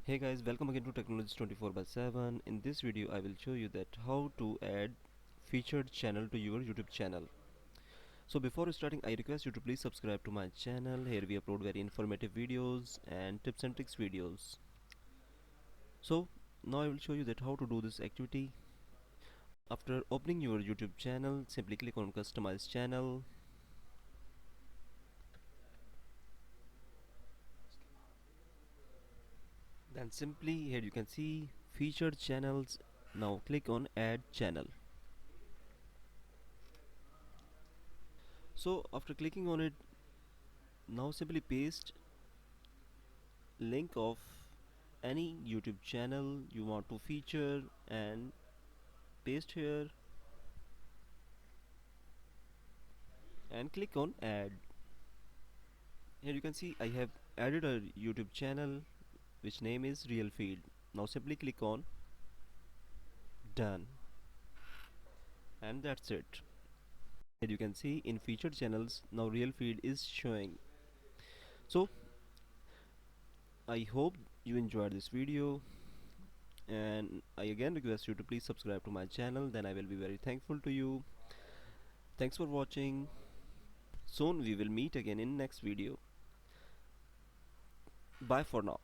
Hey guys, welcome again to Technologies 24/7. In this video I will show you that how to add featured channel to your YouTube channel. So before starting, I request you to please subscribe to my channel. Here we upload very informative videos and tips and tricks videos. So now I will show you that how to do this activity. After opening your YouTube channel, simply click on customize channel. Then simply here you can see featured channels. Now click on add channel. So after clicking on it, now simply paste link of any YouTube channel you want to feature and paste here and click on add. Here you can see I have added a YouTube channel which name is Real Feed. Now simply click on done, and that's it. Here you can see in featured channels now Real Feed is showing. So I hope you enjoyed this video, and I again request you to please subscribe to my channel, then I will be very thankful to you. Thanks for watching. Soon we will meet again in next video. Bye for now.